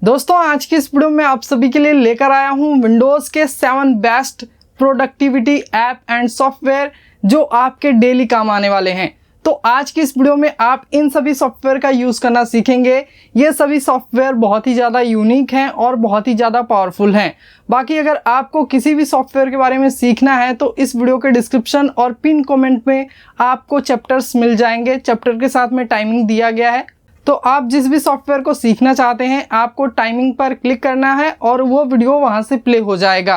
दोस्तों आज की इस वीडियो में आप सभी के लिए लेकर आया हूं विंडोज़ के 7 best productivity app and software जो आपके डेली काम आने वाले हैं। तो आज की इस वीडियो में आप इन सभी सॉफ्टवेयर का यूज़ करना सीखेंगे। ये सभी सॉफ्टवेयर बहुत ही ज़्यादा यूनिक हैं और बहुत ही ज़्यादा पावरफुल हैं। बाकी अगर आपको किसी भी सॉफ्टवेयर के बारे में सीखना है तो इस वीडियो के डिस्क्रिप्शन और पिन कमेंट में आपको चैप्टर्स मिल जाएंगे। चैप्टर के साथ में टाइमिंग दिया गया है। तो आप जिस भी सॉफ्टवेयर को सीखना चाहते हैं आपको टाइमिंग पर क्लिक करना है और वो वीडियो वहां से प्ले हो जाएगा।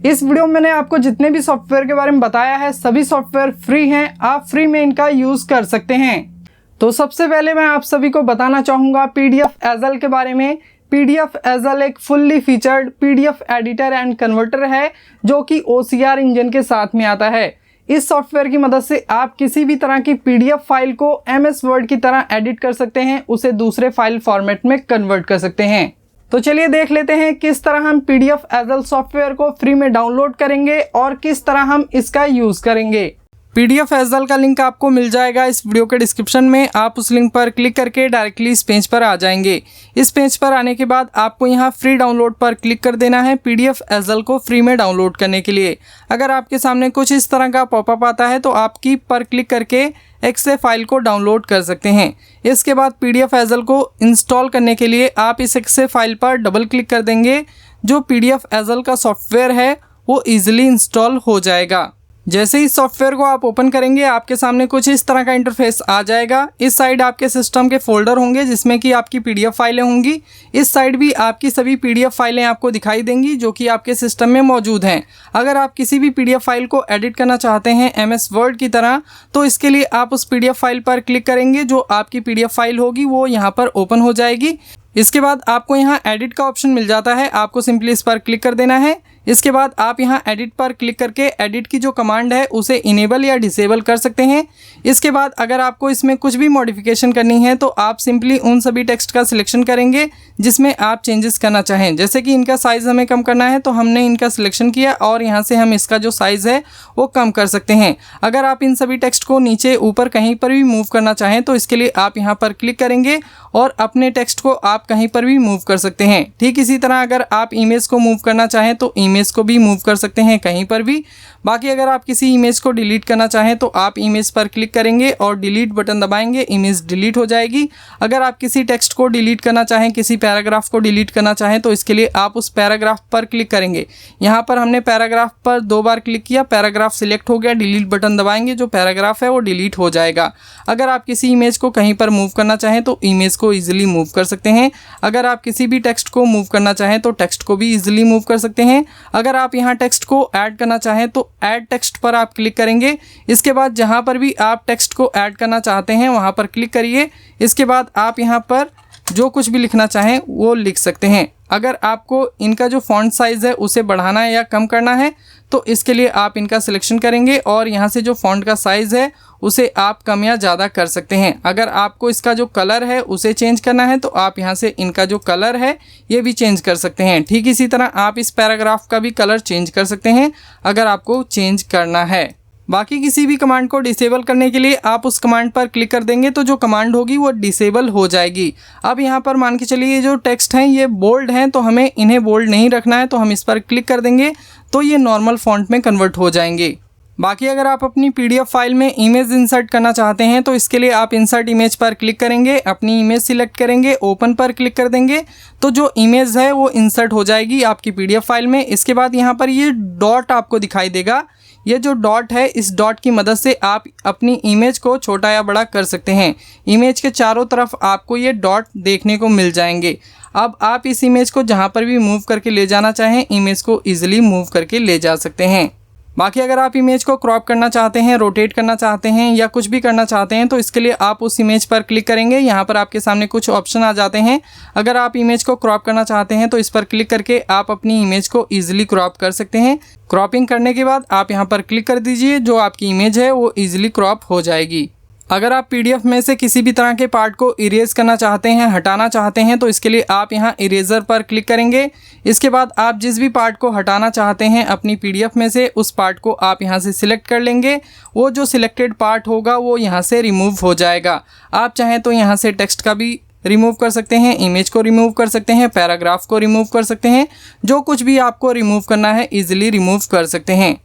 इस वीडियो में मैंने आपको जितने भी सॉफ्टवेयर के बारे में बताया है सभी सॉफ्टवेयर फ्री हैं, आप फ्री में इनका यूज़ कर सकते हैं। तो सबसे पहले मैं आप सभी को बताना चाहूँगा PDF एजल के बारे में। PDF एजल एक fully featured PDF editor and converter है जो कि OCR इंजन के साथ में आता है। इस सॉफ्टवेयर की मदद से आप किसी भी तरह की PDF फाइल को MS वर्ड की तरह एडिट कर सकते हैं, उसे दूसरे फाइल फॉर्मेट में कन्वर्ट कर सकते हैं। तो चलिए देख लेते हैं किस तरह हम PDF एजल सॉफ्टवेयर को फ्री में डाउनलोड करेंगे और किस तरह हम इसका यूज़ करेंगे। PDF एजल का लिंक आपको मिल जाएगा इस वीडियो के डिस्क्रिप्शन में। आप उस लिंक पर क्लिक करके डायरेक्टली इस पेज पर आ जाएंगे। इस पेज पर आने के बाद आपको यहाँ फ्री डाउनलोड पर क्लिक कर देना है PDF एजल को फ्री में डाउनलोड करने के लिए। अगर आपके सामने कुछ इस तरह का पॉपअप आता है तो आप की पर क्लिक करके एक्से फाइल को डाउनलोड कर सकते हैं। इसके बाद PDF एजल को इंस्टॉल करने के लिए आप इस एक्से फाइल पर डबल क्लिक कर देंगे। जो PDF एजल का सॉफ्टवेयर है वो ईजिली इंस्टॉल हो जाएगा। जैसे ही सॉफ्टवेयर को आप ओपन करेंगे आपके सामने कुछ इस तरह का इंटरफेस आ जाएगा। इस साइड आपके सिस्टम के फोल्डर होंगे जिसमें कि आपकी PDF फाइलें होंगी। इस साइड भी आपकी सभी PDF फाइलें आपको दिखाई देंगी जो कि आपके सिस्टम में मौजूद हैं। अगर आप किसी भी PDF फाइल को एडिट करना चाहते हैं MS वर्ड की तरह तो इसके लिए आप उस PDF फाइल पर क्लिक करेंगे। जो आपकी PDF फाइल होगी वो यहाँ पर ओपन हो जाएगी। इसके बाद आपको यहाँ एडिट का ऑप्शन मिल जाता है, आपको सिंपली इस पर क्लिक कर देना है। इसके बाद आप यहाँ एडिट पर क्लिक करके एडिट की जो कमांड है उसे इनेबल या डिसेबल कर सकते हैं। इसके बाद अगर आपको इसमें कुछ भी मॉडिफिकेशन करनी है तो आप सिंपली उन सभी टेक्स्ट का सिलेक्शन करेंगे जिसमें आप चेंजेस करना चाहें। जैसे कि इनका साइज़ हमें कम करना है तो हमने इनका सिलेक्शन किया और यहाँ से हम इसका जो साइज़ है वो कम कर सकते हैं। अगर आप इन सभी टेक्स्ट को नीचे ऊपर कहीं पर भी मूव करना चाहें तो इसके लिए आप यहाँ पर क्लिक करेंगे और अपने टेक्स्ट को आप कहीं पर भी मूव कर सकते हैं। ठीक इसी तरह अगर आप इमेज को मूव करना चाहें तो इमेज को भी मूव कर सकते हैं कहीं पर भी। बाकी अगर आप किसी इमेज को डिलीट करना चाहें तो आप इमेज पर क्लिक करेंगे और डिलीट बटन दबाएंगे, इमेज डिलीट हो जाएगी। अगर आप किसी टेक्स्ट को डिलीट करना चाहें, किसी पैराग्राफ को डिलीट करना चाहें तो इसके लिए आप उस पैराग्राफ पर क्लिक करेंगे। यहाँ पर हमने पैराग्राफ पर 2 बार क्लिक किया, पैराग्राफ सिलेक्ट हो गया, डिलीट बटन दबाएंगे, जो पैराग्राफ है वो डिलीट हो जाएगा। अगर आप किसी इमेज को कहीं पर मूव करना चाहें तो इमेज को ईजिली मूव कर सकते हैं। अगर आप किसी भी टेक्स्ट को मूव करना चाहें तो टेक्स्ट को भी ईजिली मूव कर सकते हैं। अगर आप यहाँ टेक्स्ट को ऐड करना चाहें तो ऐड टेक्स्ट पर आप क्लिक करेंगे। इसके बाद जहाँ पर भी आप टेक्स्ट को ऐड करना चाहते हैं वहाँ पर क्लिक करिए। इसके बाद आप यहाँ पर जो कुछ भी लिखना चाहें वो लिख सकते हैं। अगर आपको इनका जो फॉन्ट साइज़ है उसे बढ़ाना है या कम करना है तो इसके लिए आप इनका सिलेक्शन करेंगे और यहाँ से जो फॉन्ट का साइज़ है उसे आप कम या ज़्यादा कर सकते हैं। अगर आपको इसका जो कलर है उसे चेंज करना है तो आप यहाँ से इनका जो कलर है ये भी चेंज कर सकते हैं। ठीक इसी तरह आप इस पैराग्राफ का भी कलर चेंज कर सकते हैं अगर आपको चेंज करना है। बाकी किसी भी कमांड को डिसेबल करने के लिए आप उस कमांड पर क्लिक कर देंगे तो जो कमांड होगी वो डिसेबल हो जाएगी। अब यहाँ पर मान के चलिए ये जो टेक्स्ट हैं ये बोल्ड हैं तो हमें इन्हें बोल्ड नहीं रखना है तो हम इस पर क्लिक कर देंगे तो ये नॉर्मल फॉन्ट में कन्वर्ट हो जाएंगे। बाकी अगर आप अपनी PDF फाइल में इमेज इंसर्ट करना चाहते हैं तो इसके लिए आप इंसर्ट इमेज पर क्लिक करेंगे, अपनी इमेज सिलेक्ट करेंगे, ओपन पर क्लिक कर देंगे तो जो इमेज है वो इंसर्ट हो जाएगी आपकी PDF फाइल में। इसके बाद यहाँ पर ये डॉट आपको दिखाई देगा। ये जो डॉट है इस डॉट की मदद से आप अपनी इमेज को छोटा या बड़ा कर सकते हैं। इमेज के चारों तरफ आपको ये डॉट देखने को मिल जाएंगे। अब आप इस इमेज को जहाँ पर भी मूव करके ले जाना चाहें इमेज को ईजिली मूव करके ले जा सकते हैं। बाकी अगर आप इमेज को क्रॉप करना चाहते हैं, रोटेट करना चाहते हैं या कुछ भी करना चाहते हैं तो इसके लिए आप उस इमेज पर क्लिक करेंगे। यहाँ पर आपके सामने कुछ ऑप्शन आ जाते हैं। अगर आप इमेज को क्रॉप करना चाहते हैं तो इस पर क्लिक करके आप अपनी इमेज को ईजिली क्रॉप कर सकते हैं। क्रॉपिंग करने के बाद आप यहाँ पर क्लिक कर दीजिए, जो आपकी इमेज है वो ईजिली क्रॉप हो जाएगी। अगर आप PDF में से किसी भी तरह के पार्ट को इरेज करना चाहते हैं, हटाना चाहते हैं तो इसके लिए आप यहाँ इरेजर पर क्लिक करेंगे। इसके बाद आप जिस भी पार्ट को हटाना चाहते हैं अपनी PDF में से उस पार्ट को आप यहाँ से सिलेक्ट कर लेंगे। वो जो सिलेक्टेड पार्ट होगा वो यहाँ से रिमूव हो जाएगा। आप चाहें तो यहाँ से टेक्स्ट का भी रिमूव कर सकते हैं, इमेज को रिमूव कर सकते हैं, पैराग्राफ को रिमूव कर सकते हैं। जो कुछ भी आपको रिमूव करना है ईजिली रिमूव कर सकते हैं।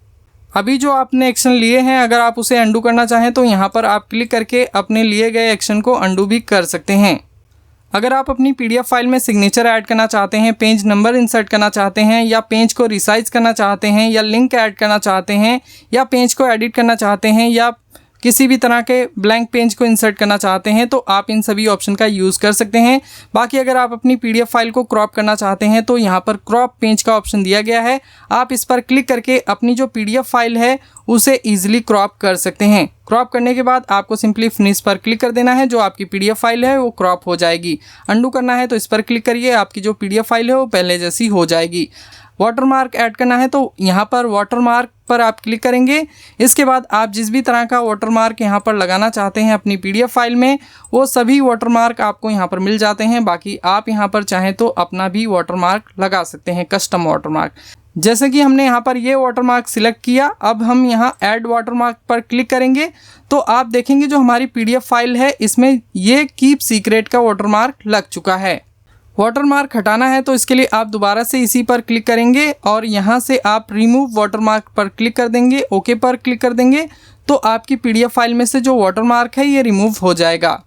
अभी जो आपने एक्शन लिए हैं अगर आप उसे अंडू करना चाहें तो यहाँ पर आप क्लिक करके अपने लिए गए एक्शन को अंडू भी कर सकते हैं। अगर आप अपनी PDF फाइल में सिग्नेचर ऐड करना चाहते हैं, पेज नंबर इंसर्ट करना चाहते हैं, या पेज को रिसाइज करना चाहते हैं, या लिंक ऐड करना चाहते हैं, या पेज को एडिट करना चाहते हैं, या किसी भी तरह के ब्लैंक पेज को इंसर्ट करना चाहते हैं तो आप इन सभी ऑप्शन का यूज़ कर सकते हैं। बाकी अगर आप अपनी PDF फाइल को क्रॉप करना चाहते हैं तो यहाँ पर क्रॉप पेज का ऑप्शन दिया गया है। आप इस पर क्लिक करके अपनी जो PDF फाइल है उसे ईजिली क्रॉप कर सकते हैं। क्रॉप करने के बाद आपको सिंपली फिनिश पर क्लिक कर देना है, जो आपकी PDF फाइल है वो क्रॉप हो जाएगी। अंडू करना है तो इस पर क्लिक करिए, आपकी जो PDF फाइल है वो पहले जैसी हो जाएगी। वाटरमार्क ऐड करना है तो यहाँ पर वाटरमार्क पर आप क्लिक करेंगे। इसके बाद आप जिस भी तरह का वाटरमार्क यहाँ पर लगाना चाहते हैं अपनी PDF फाइल में वो सभी वाटरमार्क आपको यहाँ पर मिल जाते हैं। बाकी आप यहाँ पर चाहें तो अपना भी वाटरमार्क लगा सकते हैं, कस्टम वाटरमार्क। जैसे कि हमने यहाँ पर ये वाटरमार्क सिलेक्ट किया, अब हम यहाँ ऐड वाटरमार्क पर क्लिक करेंगे तो आप देखेंगे जो हमारी PDF फाइल है इसमें ये कीप सीक्रेट का वाटरमार्क लग चुका है। वाटरमार्क हटाना है तो इसके लिए आप दोबारा से इसी पर क्लिक करेंगे और यहाँ से आप रिमूव वाटरमार्क पर क्लिक कर देंगे, ओके पर क्लिक कर देंगे तो आपकी PDF फाइल में से जो वाटरमार्क है ये रिमूव हो जाएगा।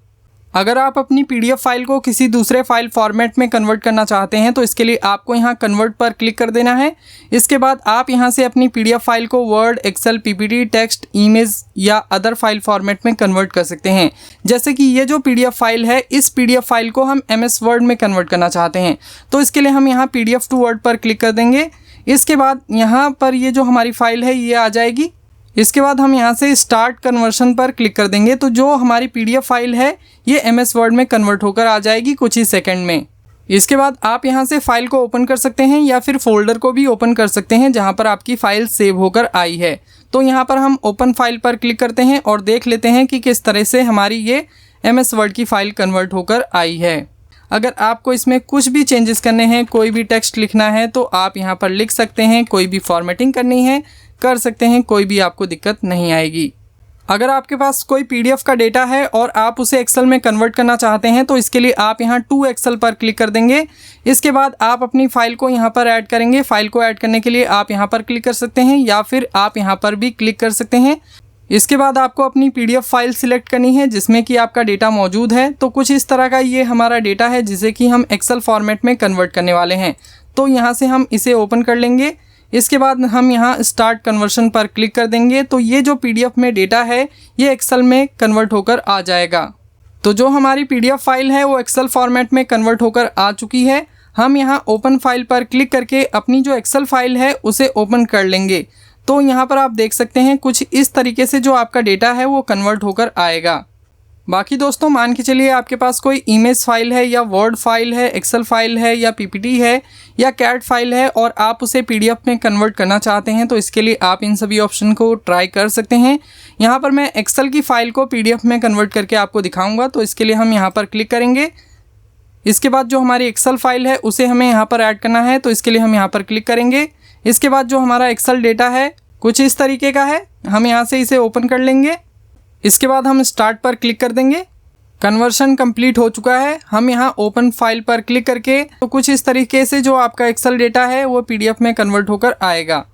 अगर आप अपनी PDF फाइल को किसी दूसरे फाइल फॉर्मेट में कन्वर्ट करना चाहते हैं तो इसके लिए आपको यहाँ कन्वर्ट पर क्लिक कर देना है। इसके बाद आप यहाँ से अपनी PDF फाइल को Word, Excel, PPT, text, image या अदर फाइल फॉर्मेट में कन्वर्ट कर सकते हैं। जैसे कि ये जो PDF फाइल है इस PDF फाइल को हम MS वर्ड में कन्वर्ट करना चाहते हैं तो इसके लिए हम यहाँ PDF टू वर्ड पर क्लिक कर देंगे। इसके बाद यहाँ पर ये जो हमारी फाइल है ये आ जाएगी। इसके बाद हम यहाँ से स्टार्ट कन्वर्शन पर क्लिक कर देंगे तो जो हमारी PDF फाइल है ये MS वर्ड में कन्वर्ट होकर आ जाएगी कुछ ही सेकंड में। इसके बाद आप यहाँ से फाइल को ओपन कर सकते हैं या फिर फोल्डर को भी ओपन कर सकते हैं जहाँ पर आपकी फ़ाइल सेव होकर आई है। तो यहाँ पर हम ओपन फाइल पर क्लिक करते हैं और देख लेते हैं कि किस तरह से हमारी ये MS वर्ड की फ़ाइल कन्वर्ट होकर आई है। अगर आपको इसमें कुछ भी चेंजेस करने हैं, कोई भी टेक्स्ट लिखना है तो आप यहाँ पर लिख सकते हैं, कोई भी फॉर्मेटिंग करनी है कर सकते हैं, कोई भी आपको दिक्कत नहीं आएगी। अगर आपके पास कोई PDF का डेटा है और आप उसे एक्सेल में कन्वर्ट करना चाहते हैं तो इसके लिए आप यहाँ टू एक्सेल पर क्लिक कर देंगे। इसके बाद आप अपनी फ़ाइल को यहाँ पर ऐड करेंगे। फ़ाइल को ऐड करने के लिए आप यहाँ पर क्लिक कर सकते हैं या फिर आप यहाँ पर भी क्लिक कर सकते हैं। इसके बाद आपको अपनी PDF फाइल सिलेक्ट करनी है जिसमें कि आपका डेटा मौजूद है। तो कुछ इस तरह का ये हमारा डेटा है जिसे कि हम एक्सेल फॉर्मेट में कन्वर्ट करने वाले हैं। तो यहाँ से हम इसे ओपन कर लेंगे। इसके बाद हम यहाँ स्टार्ट कन्वर्शन पर क्लिक कर देंगे तो ये जो PDF में डेटा है ये एक्सेल में कन्वर्ट होकर आ जाएगा। तो जो हमारी PDF फाइल है वो एक्सेल फॉर्मेट में कन्वर्ट होकर आ चुकी है। हम यहाँ ओपन फाइल पर क्लिक करके अपनी जो एक्सेल फाइल है उसे ओपन कर लेंगे। तो यहाँ पर आप देख सकते हैं कुछ इस तरीके से जो आपका डेटा है वो कन्वर्ट होकर आएगा। बाकी दोस्तों मान के चलिए आपके पास कोई इमेज फाइल है या वर्ड फाइल है, एक्सेल फाइल है या PPT है या कैट फाइल है और आप उसे PDF में कन्वर्ट करना चाहते हैं तो इसके लिए आप इन सभी ऑप्शन को ट्राई कर सकते हैं। यहाँ पर मैं एक्सेल की फ़ाइल को PDF में कन्वर्ट करके आपको दिखाऊंगा तो इसके लिए हम यहाँ पर क्लिक करेंगे। इसके बाद जो हमारी एक्सेल फाइल है उसे हमें यहाँ पर ऐड करना है तो इसके लिए हम यहाँ पर क्लिक करेंगे। इसके बाद जो हमारा एक्सेल डेटा है कुछ इस तरीके का है, हम यहाँ से इसे ओपन कर लेंगे। इसके बाद हम स्टार्ट पर क्लिक कर देंगे। कन्वर्शन कंप्लीट हो चुका है। हम यहाँ ओपन फाइल पर क्लिक करके तो कुछ इस तरीके से जो आपका एक्सेल डेटा है वो PDF में कन्वर्ट होकर आएगा।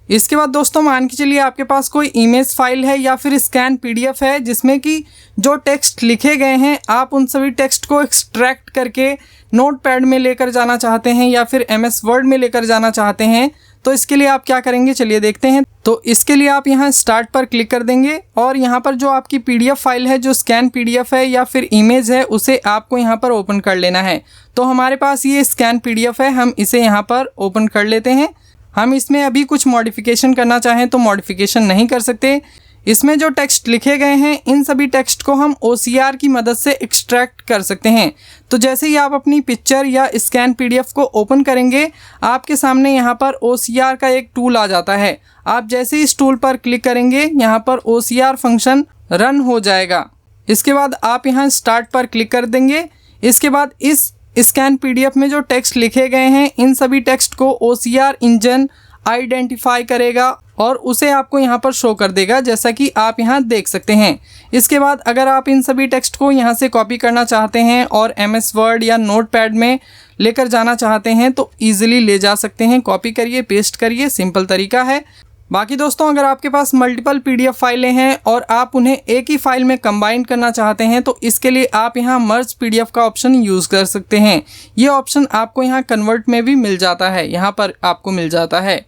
इसके बाद दोस्तों मान के चलिए आपके पास कोई इमेज फाइल है या फिर स्कैन PDF है जिसमें कि जो टेक्स्ट लिखे गए हैं आप उन सभी टेक्स्ट को एक्सट्रैक्ट करके नोटपैड में लेकर जाना चाहते हैं या फिर MS वर्ड में लेकर जाना चाहते हैं तो इसके लिए आप क्या करेंगे चलिए देखते हैं। तो इसके लिए आप यहाँ स्टार्ट पर क्लिक कर देंगे और यहाँ पर जो आपकी PDF फाइल है जो स्कैन PDF है या फिर इमेज है उसे आपको यहाँ पर ओपन कर लेना है। तो हमारे पास ये स्कैन PDF है, हम इसे यहाँ पर ओपन कर लेते हैं। हम इसमें अभी कुछ मॉडिफिकेशन करना चाहें तो मॉडिफिकेशन नहीं कर सकते। इसमें जो टेक्स्ट लिखे गए हैं इन सभी टेक्स्ट को हम OCR की मदद से एक्सट्रैक्ट कर सकते हैं। तो जैसे ही आप अपनी पिक्चर या स्कैन PDF को ओपन करेंगे आपके सामने यहाँ पर OCR का एक टूल आ जाता है। आप जैसे ही इस टूल पर क्लिक करेंगे यहाँ पर OCR फंक्शन रन हो जाएगा। इसके बाद आप यहाँ स्टार्ट पर क्लिक कर देंगे। इसके बाद इस स्कैन PDF में जो टेक्स्ट लिखे गए हैं इन सभी टेक्स्ट को OCR इंजन आइडेंटिफाई करेगा और उसे आपको यहाँ पर शो कर देगा, जैसा कि आप यहाँ देख सकते हैं। इसके बाद अगर आप इन सभी टेक्स्ट को यहाँ से कॉपी करना चाहते हैं और MS वर्ड या नोटपैड में लेकर जाना चाहते हैं तो ईजिली ले जा सकते हैं। कॉपी करिए, पेस्ट करिए, सिंपल तरीका है। बाकी दोस्तों, अगर आपके पास मल्टीपल PDF फाइलें हैं और आप उन्हें एक ही फाइल में कंबाइन करना चाहते हैं तो इसके लिए आप यहाँ मर्ज PDF का ऑप्शन यूज़ कर सकते हैं। ये ऑप्शन आपको यहाँ कन्वर्ट में भी मिल जाता है, यहाँ पर आपको मिल जाता है।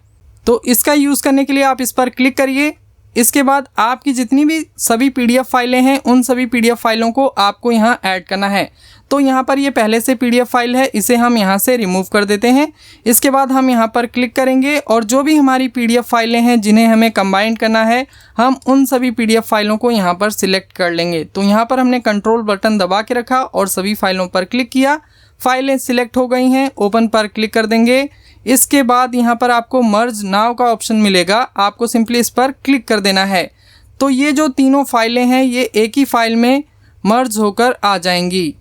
तो इसका यूज़ करने के लिए आप इस पर क्लिक करिए। इसके बाद आपकी जितनी भी सभी PDF फाइलें हैं उन सभी PDF फाइलों को आपको यहाँ ऐड करना है। तो यहाँ पर ये पहले से PDF फाइल है, इसे हम यहाँ से रिमूव कर देते हैं। इसके बाद हम यहाँ पर क्लिक करेंगे और जो भी हमारी PDF फाइलें हैं जिन्हें हमें कंबाइन करना है, हम उन सभी PDF फाइलों को यहाँ पर सिलेक्ट कर लेंगे। तो यहाँ पर हमने कंट्रोल बटन दबा के रखा और सभी फाइलों पर क्लिक किया। फाइलें सिलेक्ट हो गई हैं, ओपन पर क्लिक कर देंगे। इसके बाद यहाँ पर आपको मर्ज नाउ का ऑप्शन मिलेगा, आपको सिंपली इस पर क्लिक कर देना है। तो ये जो तीनों फाइलें हैं ये एक ही फाइल में मर्ज होकर आ जाएंगी।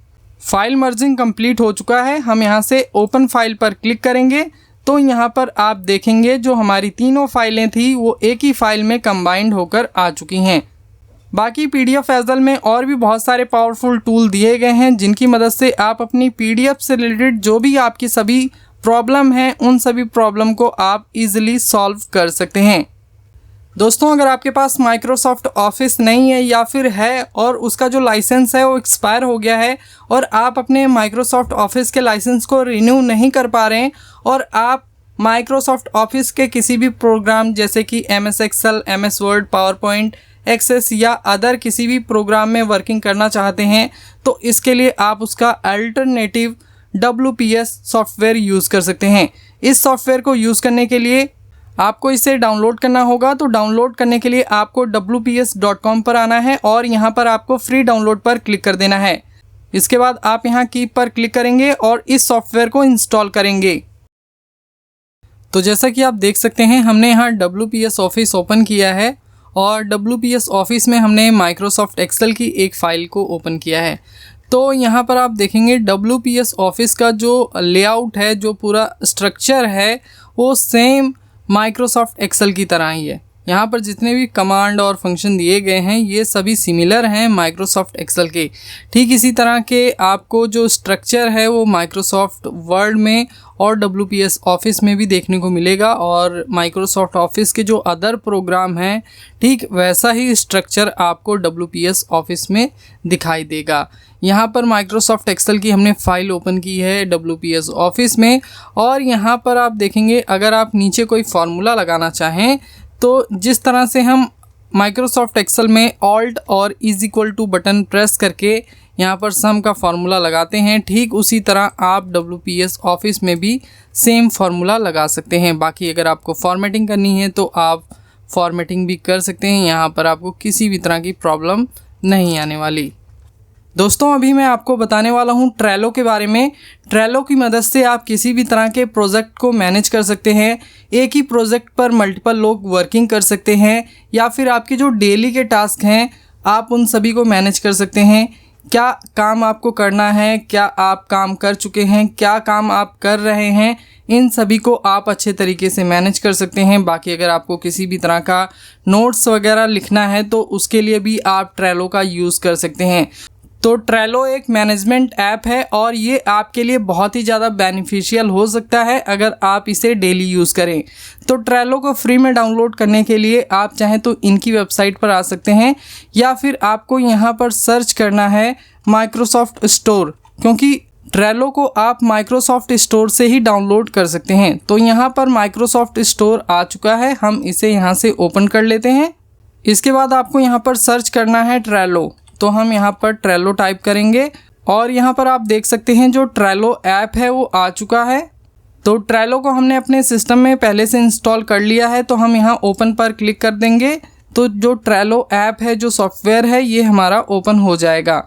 फाइल मर्जिंग कंप्लीट हो चुका है। हम यहाँ से ओपन फाइल पर क्लिक करेंगे तो यहाँ पर आप देखेंगे जो हमारी तीनों फाइलें थी वो एक ही फाइल में कंबाइंड होकर आ चुकी हैं। बाकी PDF एज़ल में और भी बहुत सारे पावरफुल टूल दिए गए हैं जिनकी मदद से आप अपनी PDF से रिलेटेड जो भी आपकी सभी प्रॉब्लम हैं उन सभी प्रॉब्लम को आप इजीली सॉल्व कर सकते हैं। दोस्तों, अगर आपके पास माइक्रोसॉफ्ट ऑफिस नहीं है या फिर है और उसका जो लाइसेंस है वो एक्सपायर हो गया है और आप अपने माइक्रोसॉफ्ट ऑफिस के लाइसेंस को रिन्यू नहीं कर पा रहे हैं और आप माइक्रोसॉफ्ट ऑफिस के किसी भी प्रोग्राम जैसे कि MS Excel, MS Word, PowerPoint, Access या अदर किसी भी प्रोग्राम में वर्किंग करना चाहते हैं तो इसके लिए आप उसका अल्टरनेटिव WPS सॉफ्टवेयर यूज़ कर सकते हैं। इस सॉफ्टवेयर को यूज़ करने के लिए आपको इसे डाउनलोड करना होगा। तो डाउनलोड करने के लिए आपको wps.com पर आना है और यहाँ पर आपको फ्री डाउनलोड पर क्लिक कर देना है। इसके बाद आप यहाँ कीप पर क्लिक करेंगे और इस सॉफ्टवेयर को इंस्टॉल करेंगे। तो जैसा कि आप देख सकते हैं हमने यहाँ WPS ऑफिस ओपन किया है और WPS ऑफिस में हमने माइक्रोसॉफ्ट एक्सेल की एक फ़ाइल को ओपन किया है। तो यहाँ पर आप देखेंगे WPS ऑफिस का जो लेआउट है, जो पूरा स्ट्रक्चर है वो सेम माइक्रोसॉफ्ट एक्सेल की तरह ही है। यहाँ पर जितने भी कमांड और फंक्शन दिए गए हैं ये सभी सिमिलर हैं माइक्रोसॉफ्ट एक्सेल के। ठीक इसी तरह के आपको जो स्ट्रक्चर है वो माइक्रोसॉफ्ट वर्ड में और WPS ऑफिस में भी देखने को मिलेगा और माइक्रोसॉफ्ट ऑफिस के जो अदर प्रोग्राम हैं ठीक वैसा ही स्ट्रक्चर आपको WPS ऑफिस में दिखाई देगा। यहाँ पर माइक्रोसॉफ्ट एक्सेल की हमने फ़ाइल ओपन की है WPS ऑफिस में और यहाँ पर आप देखेंगे अगर आप नीचे कोई फार्मूला लगाना चाहें तो जिस तरह से हम माइक्रोसॉफ्ट एक्सेल में ऑल्ट और =टू बटन प्रेस करके यहाँ पर सम का फार्मूला लगाते हैं, ठीक उसी तरह आप WPS ऑफिस में भी सेम फार्मूला लगा सकते हैं। बाकी अगर आपको फॉर्मेटिंग करनी है तो आप फॉर्मेटिंग भी कर सकते हैं, यहाँ पर आपको किसी भी तरह की प्रॉब्लम नहीं आने वाली। दोस्तों, अभी मैं आपको बताने वाला हूँ ट्रेलो के बारे में। ट्रेलो की मदद से आप किसी भी तरह के प्रोजेक्ट को मैनेज कर सकते हैं। एक ही प्रोजेक्ट पर मल्टीपल लोग वर्किंग कर सकते हैं या फिर आपके जो डेली के टास्क हैं आप उन सभी को मैनेज कर सकते हैं। क्या काम आपको करना है, क्या आप काम कर चुके हैं, क्या काम आप कर रहे हैं, इन सभी को आप अच्छे तरीके से मैनेज कर सकते हैं। बाकी अगर आपको किसी भी तरह का नोट्स वगैरह लिखना है तो उसके लिए भी आप ट्रेलो का यूज़ कर सकते हैं। तो ट्रेलो एक मैनेजमेंट ऐप है और ये आपके लिए बहुत ही ज़्यादा बेनिफिशियल हो सकता है अगर आप इसे डेली यूज़ करें। तो ट्रेलो को फ्री में डाउनलोड करने के लिए आप चाहें तो इनकी वेबसाइट पर आ सकते हैं या फिर आपको यहाँ पर सर्च करना है माइक्रोसॉफ्ट स्टोर, क्योंकि ट्रेलो को आप माइक्रोसॉफ्ट स्टोर से ही डाउनलोड कर सकते हैं। तो यहाँ पर माइक्रोसॉफ्ट स्टोर आ चुका है, हम इसे यहाँ से ओपन कर लेते हैं। इसके बाद आपको यहाँ पर सर्च करना है ट्रेलो, तो हम यहाँ पर ट्रेलो टाइप करेंगे और यहाँ पर आप देख सकते हैं जो ट्रेलो ऐप है वो आ चुका है। तो ट्रेलो को हमने अपने सिस्टम में पहले से इंस्टॉल कर लिया है, तो हम यहाँ ओपन पर क्लिक कर देंगे तो जो ट्रेलो ऐप है, जो सॉफ्टवेयर है, ये हमारा ओपन हो जाएगा।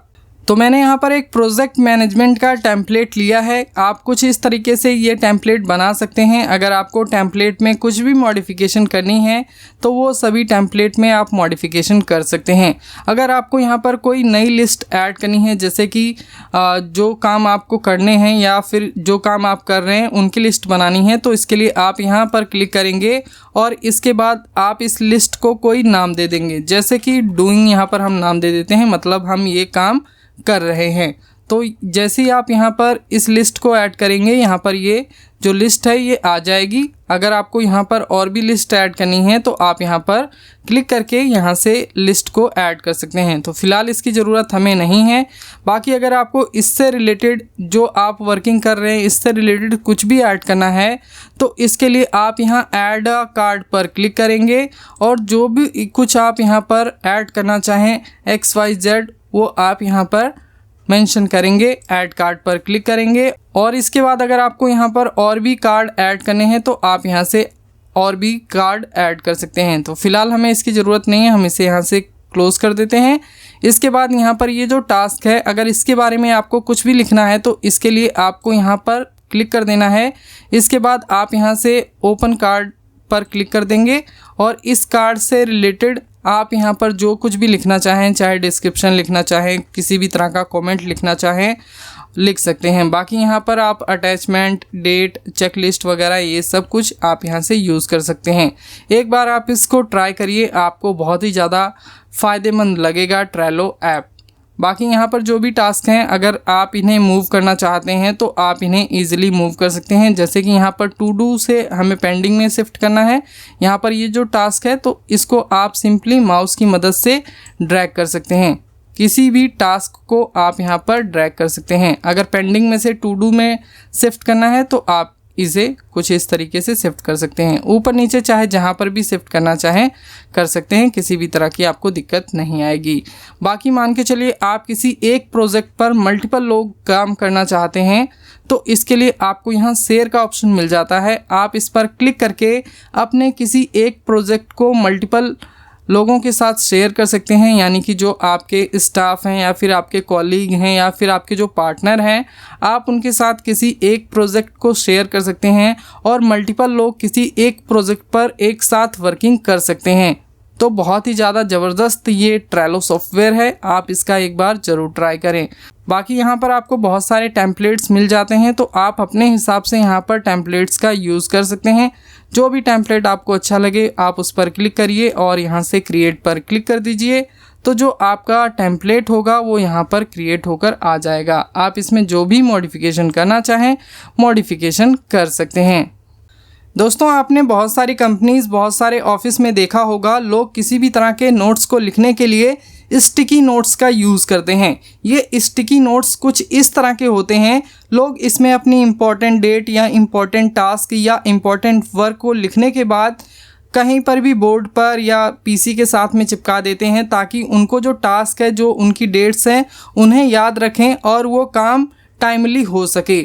तो मैंने यहाँ पर एक प्रोजेक्ट मैनेजमेंट का टेम्पलेट लिया है। आप कुछ इस तरीके से ये टेम्पलेट बना सकते हैं। अगर आपको टेम्पलेट में कुछ भी मॉडिफिकेशन करनी है तो वो सभी टेम्पलेट में आप मॉडिफिकेशन कर सकते हैं। अगर आपको यहाँ पर कोई नई लिस्ट ऐड करनी है, जैसे कि जो काम आपको करने हैं या फिर जो काम आप कर रहे हैं उनकी लिस्ट बनानी है, तो इसके लिए आप यहाँ पर क्लिक करेंगे और इसके बाद आप इस लिस्ट को कोई नाम दे देंगे। जैसे कि डूइंग यहाँ पर हम नाम दे देते हैं, मतलब हम ये काम कर रहे हैं। तो जैसे ही आप यहाँ पर इस लिस्ट को ऐड करेंगे, यहाँ पर ये जो लिस्ट है ये आ जाएगी। अगर आपको यहाँ पर और भी लिस्ट ऐड करनी है तो आप यहाँ पर क्लिक करके यहाँ से लिस्ट को ऐड कर सकते हैं। तो फ़िलहाल इसकी ज़रूरत हमें नहीं है। बाकी अगर आपको इससे रिलेटेड, जो आप वर्किंग कर रहे हैं इससे रिलेटेड कुछ भी ऐड करना है तो इसके लिए आप यहाँ ऐड अ कार्ड पर क्लिक करेंगे और जो भी कुछ आप यहाँ पर ऐड करना चाहें XYZ वो आप यहाँ पर मेंशन करेंगे, ऐड कार्ड पर क्लिक करेंगे। और इसके बाद अगर आपको यहाँ पर और भी कार्ड ऐड करने हैं तो आप यहाँ से और भी कार्ड ऐड कर सकते हैं। तो फ़िलहाल हमें इसकी ज़रूरत नहीं है, हम इसे यहाँ से क्लोज़ कर देते हैं। इसके बाद यहाँ पर ये जो टास्क है, अगर इसके बारे में आपको कुछ भी लिखना है तो इसके लिए आपको यहाँ पर क्लिक कर देना है। इसके बाद आप यहाँ से ओपन कार्ड पर क्लिक कर देंगे और इस कार्ड से रिलेटेड आप यहाँ पर जो कुछ भी लिखना चाहें, चाहे डिस्क्रिप्शन लिखना चाहें, किसी भी तरह का कमेंट लिखना चाहें, लिख सकते हैं। बाकी यहाँ पर आप अटैचमेंट, डेट, चेकलिस्ट वगैरह ये सब कुछ आप यहाँ से यूज़ कर सकते हैं। एक बार आप इसको ट्राई करिए, आपको बहुत ही ज़्यादा फ़ायदेमंद लगेगा ट्रेलो ऐप। बाकी यहाँ पर जो भी टास्क हैं, अगर आप इन्हें मूव करना चाहते हैं तो आप इन्हें ईजिली मूव कर सकते हैं। जैसे कि यहाँ पर टू डू से हमें पेंडिंग में शिफ्ट करना है। यहाँ पर ये जो टास्क है तो इसको आप सिंपली माउस की मदद से ड्रैग कर सकते हैं। किसी भी टास्क को आप यहाँ पर ड्रैग कर सकते हैं। अगर पेंडिंग में से टू डू में शिफ्ट करना है तो आप इसे कुछ इस तरीके से शिफ्ट कर सकते हैं। ऊपर नीचे चाहे जहाँ पर भी शिफ्ट करना चाहें कर सकते हैं, किसी भी तरह की आपको दिक्कत नहीं आएगी। बाकी मान के चलिए आप किसी एक प्रोजेक्ट पर मल्टीपल लोग काम करना चाहते हैं तो इसके लिए आपको यहाँ शेयर का ऑप्शन मिल जाता है। आप इस पर क्लिक करके अपने किसी एक प्रोजेक्ट को मल्टीपल लोगों के साथ शेयर कर सकते हैं, यानी कि जो आपके स्टाफ हैं या फिर आपके कॉलीग हैं या फिर आपके जो पार्टनर हैं, आप उनके साथ किसी एक प्रोजेक्ट को शेयर कर सकते हैं और मल्टीपल लोग किसी एक प्रोजेक्ट पर एक साथ वर्किंग कर सकते हैं। तो बहुत ही ज़्यादा ज़बरदस्त ये ट्रेलो सॉफ्टवेयर है, आप इसका एक बार ज़रूर ट्राई करें। बाकी यहाँ पर आपको बहुत सारे टेम्पलेट्स मिल जाते हैं तो आप अपने हिसाब से यहाँ पर टेम्पलेट्स का यूज़ कर सकते हैं। जो भी टेम्पलेट आपको अच्छा लगे आप उस पर क्लिक करिए और यहाँ से क्रिएट पर क्लिक कर दीजिए। तो जो आपका टेम्पलेट होगा वो यहाँ पर क्रिएट होकर आ जाएगा। आप इसमें जो भी मॉडिफिकेशन करना चाहें मॉडिफिकेशन कर सकते हैं। दोस्तों, आपने बहुत सारी कंपनीज़, बहुत सारे ऑफिस में देखा होगा, लोग किसी भी तरह के नोट्स को लिखने के लिए स्टिकी नोट्स का यूज़ करते हैं। ये स्टिकी नोट्स कुछ इस तरह के होते हैं। लोग इसमें अपनी इम्पॉर्टेंट डेट या इम्पॉर्टेंट टास्क या इम्पॉर्टेंट वर्क को लिखने के बाद कहीं पर भी बोर्ड पर या पीसी के साथ में चिपका देते हैं ताकि उनको जो टास्क है, जो उनकी डेट्स हैं, उन्हें याद रखें और वो काम टाइमली हो सके।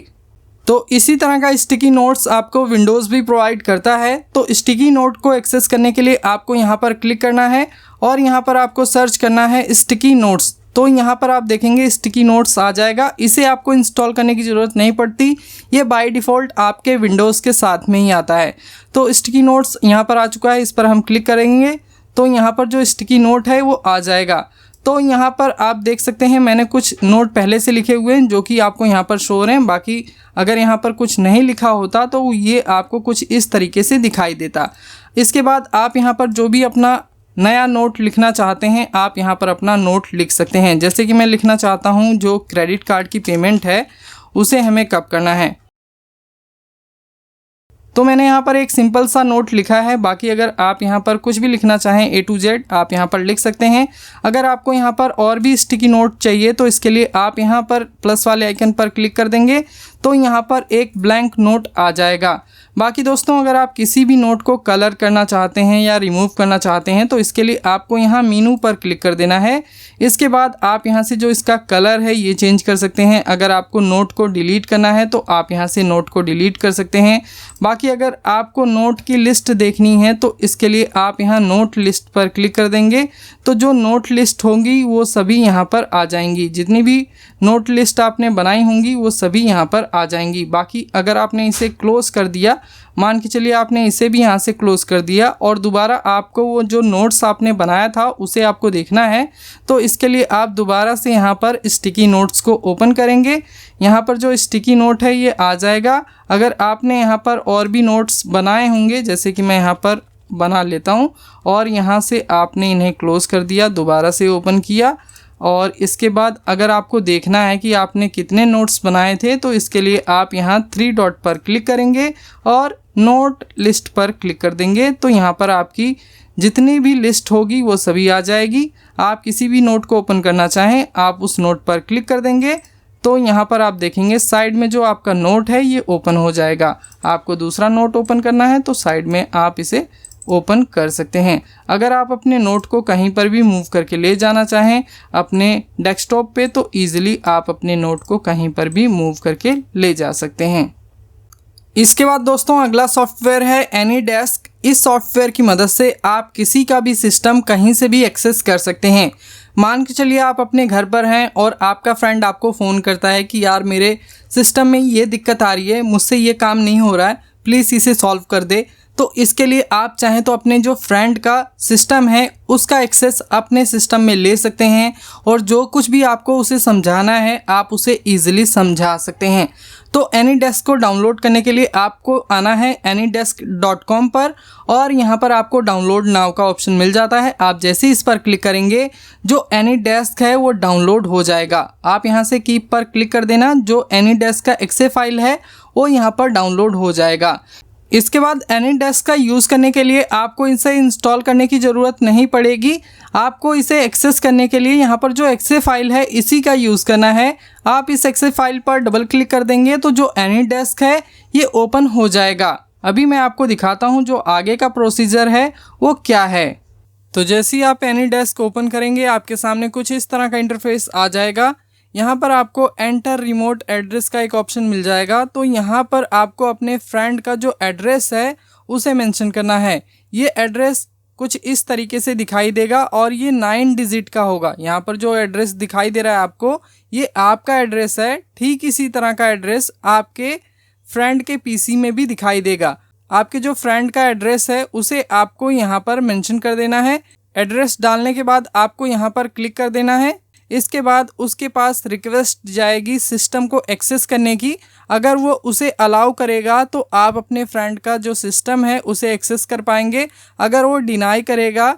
तो इसी तरह का स्टिकी नोट्स आपको विंडोज़ भी प्रोवाइड करता है। तो स्टिकी नोट को एक्सेस करने के लिए आपको यहाँ पर क्लिक करना है और यहाँ पर आपको सर्च करना है स्टिकी नोट्स। तो यहाँ पर आप देखेंगे स्टिकी नोट्स आ जाएगा। इसे आपको इंस्टॉल करने की ज़रूरत नहीं पड़ती, ये बाय डिफ़ॉल्ट आपके विंडोज़ के साथ में ही आता है। तो स्टिकी नोट्स यहाँ पर आ चुका है, इस पर हम क्लिक करेंगे तो यहाँ पर जो स्टिकी नोट है वो आ जाएगा। तो यहाँ पर आप देख सकते हैं मैंने कुछ नोट पहले से लिखे हुए हैं जो कि आपको यहाँ पर शो हो रहे हैं। बाकी अगर यहाँ पर कुछ नहीं लिखा होता तो ये आपको कुछ इस तरीके से दिखाई देता। इसके बाद आप यहाँ पर जो भी अपना नया नोट लिखना चाहते हैं आप यहाँ पर अपना नोट लिख सकते हैं। जैसे कि मैं लिखना चाहता हूँ जो क्रेडिट कार्ड की पेमेंट है उसे हमें कब करना है, तो मैंने यहाँ पर एक सिंपल सा नोट लिखा है। बाकी अगर आप यहाँ पर कुछ भी लिखना चाहें A to Z आप यहाँ पर लिख सकते हैं। अगर आपको यहाँ पर और भी स्टिकी नोट चाहिए तो इसके लिए आप यहाँ पर प्लस वाले आइकन पर क्लिक कर देंगे तो यहाँ पर एक ब्लैंक नोट आ जाएगा। बाकी दोस्तों, अगर आप किसी भी नोट को कलर करना चाहते हैं या रिमूव करना चाहते हैं तो इसके लिए आपको यहाँ मीनू पर क्लिक कर देना है। इसके बाद आप यहाँ से जो इसका कलर है ये चेंज कर सकते हैं। अगर आपको नोट को डिलीट करना है तो आप यहाँ से नोट को डिलीट कर सकते हैं। बाकी बाकी अगर आपको नोट की लिस्ट देखनी है तो इसके लिए आप यहाँ नोट लिस्ट पर क्लिक कर देंगे तो जो नोट लिस्ट होंगी वो सभी यहाँ पर आ जाएंगी। जितनी भी नोट लिस्ट आपने बनाई होंगी वो सभी यहाँ पर आ जाएंगी। बाकी अगर आपने इसे क्लोज़ कर दिया, मान के चलिए आपने इसे भी यहाँ से क्लोज़ कर दिया और दोबारा आपको वो जो नोट्स आपने बनाया था उसे आपको देखना है, तो इसके लिए आप दोबारा से यहाँ पर स्टिकी नोट्स को ओपन करेंगे। यहाँ पर जो स्टिकी नोट है ये आ जाएगा। अगर आपने यहाँ पर और भी नोट्स बनाए होंगे, जैसे कि मैं यहाँ पर बना लेता हूँ और यहाँ से आपने इन्हें क्लोज़ कर दिया, दोबारा से ओपन किया और इसके बाद अगर आपको देखना है कि आपने कितने नोट्स बनाए थे तो इसके लिए आप यहाँ 3 डॉट पर क्लिक करेंगे और नोट लिस्ट पर क्लिक कर देंगे। तो यहाँ पर आपकी जितनी भी लिस्ट होगी वो सभी आ जाएगी। आप किसी भी नोट को ओपन करना चाहें आप उस नोट पर क्लिक कर देंगे तो यहाँ पर आप देखेंगे साइड में जो आपका नोट है ये ओपन हो जाएगा। आपको दूसरा नोट ओपन करना है तो साइड में आप इसे ओपन कर सकते हैं। अगर आप अपने नोट को कहीं पर भी मूव करके ले जाना चाहें अपने डेस्कटॉप पे तो ईज़िली आप अपने नोट को कहीं पर भी मूव करके ले जा सकते हैं। इसके बाद दोस्तों अगला सॉफ्टवेयर है एनीडेस्क। इस सॉफ्टवेयर की मदद से आप किसी का भी सिस्टम कहीं से भी एक्सेस कर सकते हैं। मान के चलिए आप अपने घर पर हैं और आपका फ्रेंड आपको फ़ोन करता है कि यार मेरे सिस्टम में ये दिक्कत आ रही है, मुझसे ये काम नहीं हो रहा है, प्लीज़ इसे सॉल्व कर दे। तो इसके लिए आप चाहें तो अपने जो फ्रेंड का सिस्टम है उसका एक्सेस अपने सिस्टम में ले सकते हैं और जो कुछ भी आपको उसे समझाना है आप उसे ईज़िली समझा सकते हैं। तो एनीडेस्क को डाउनलोड करने के लिए आपको आना है anydesk.com पर और यहाँ पर आपको डाउनलोड नाउ का ऑप्शन मिल जाता है। आप जैसे इस पर क्लिक करेंगे जो एनीडेस्क है वो डाउनलोड हो जाएगा। आप यहाँ से कीप पर क्लिक कर देना, जो एनीडेस्क का एक्से फाइल है वो यहाँ पर डाउनलोड हो जाएगा। इसके बाद एनीडेस्क का यूज़ करने के लिए आपको इसे इंस्टॉल करने की ज़रूरत नहीं पड़ेगी। आपको इसे एक्सेस करने के लिए यहाँ पर जो एक्से फाइल है इसी का यूज़ करना है। आप इस एक्से फाइल पर डबल क्लिक कर देंगे तो जो एनीडेस्क है ये ओपन हो जाएगा। अभी मैं आपको दिखाता हूँ जो आगे का प्रोसीजर है वो क्या है। तो जैसे ही आप एनीडेस्क ओपन करेंगे आपके सामने कुछ इस तरह का इंटरफेस आ जाएगा। यहाँ पर आपको एंटर रिमोट एड्रेस का एक ऑप्शन मिल जाएगा। तो यहाँ पर आपको अपने फ्रेंड का जो एड्रेस है उसे मेंशन करना है। ये एड्रेस कुछ इस तरीके से दिखाई देगा और ये 9 डिजिट का होगा। यहाँ पर जो एड्रेस दिखाई दे रहा है आपको ये आपका एड्रेस है। ठीक इसी तरह का एड्रेस आपके फ्रेंड के पीसी में भी दिखाई देगा। आपके जो फ्रेंड का एड्रेस है उसे आपको यहाँ पर मेंशन कर देना है। एड्रेस डालने के बाद आपको यहाँ पर क्लिक कर देना है। इसके बाद उसके पास रिक्वेस्ट जाएगी सिस्टम को एक्सेस करने की। अगर वो उसे अलाउ करेगा तो आप अपने फ्रेंड का जो सिस्टम है उसे एक्सेस कर पाएंगे। अगर वो डिनाई करेगा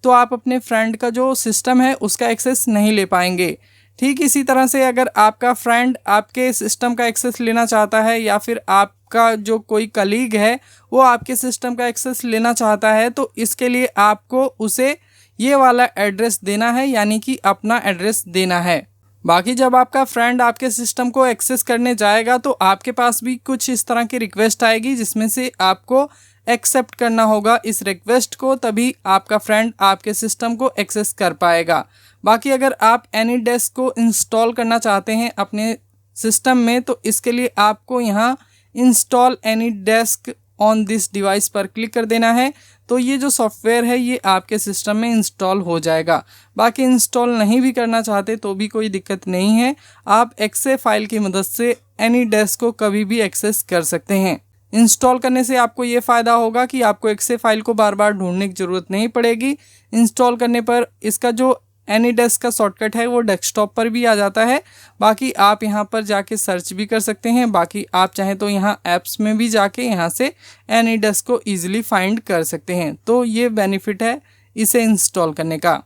तो आप अपने फ्रेंड का जो सिस्टम है उसका एक्सेस नहीं ले पाएंगे। ठीक इसी तरह से अगर आपका फ्रेंड आपके सिस्टम का एक्सेस लेना चाहता है या फिर आपका जो कोई कलीग है वो आपके सिस्टम का एक्सेस लेना चाहता है तो इसके लिए आपको उसे ये वाला एड्रेस देना है, यानी कि अपना एड्रेस देना है। बाकी जब आपका फ्रेंड आपके सिस्टम को एक्सेस करने जाएगा तो आपके पास भी कुछ इस तरह की रिक्वेस्ट आएगी जिसमें से आपको एक्सेप्ट करना होगा इस रिक्वेस्ट को, तभी आपका फ्रेंड आपके सिस्टम को एक्सेस कर पाएगा। बाकी अगर आप एनीडेस्क को इंस्टॉल करना चाहते हैं अपने सिस्टम में तो इसके लिए आपको यहाँ install AnyDesk on this device पर क्लिक कर देना है। तो ये जो सॉफ्टवेयर है ये आपके सिस्टम में इंस्टॉल हो जाएगा। बाकी इंस्टॉल नहीं भी करना चाहते तो भी कोई दिक्कत नहीं है, आप एक्से फाइल की मदद से एनीडेस्क को कभी भी एक्सेस कर सकते हैं। इंस्टॉल करने से आपको ये फ़ायदा होगा कि आपको एक्से फाइल को बार बार ढूंढने की ज़रूरत नहीं पड़ेगी। इंस्टॉल करने पर इसका जो एनीडेस्क का शॉर्टकट है वो डेस्कटॉप पर भी आ जाता है। बाकी आप यहाँ पर जाके सर्च भी कर सकते हैं। बाकी आप चाहें तो यहाँ ऐप्स में भी जाके यहाँ से एनीडेस्क को ईज़िली फाइंड कर सकते हैं। तो ये बेनिफिट है इसे इंस्टॉल करने का।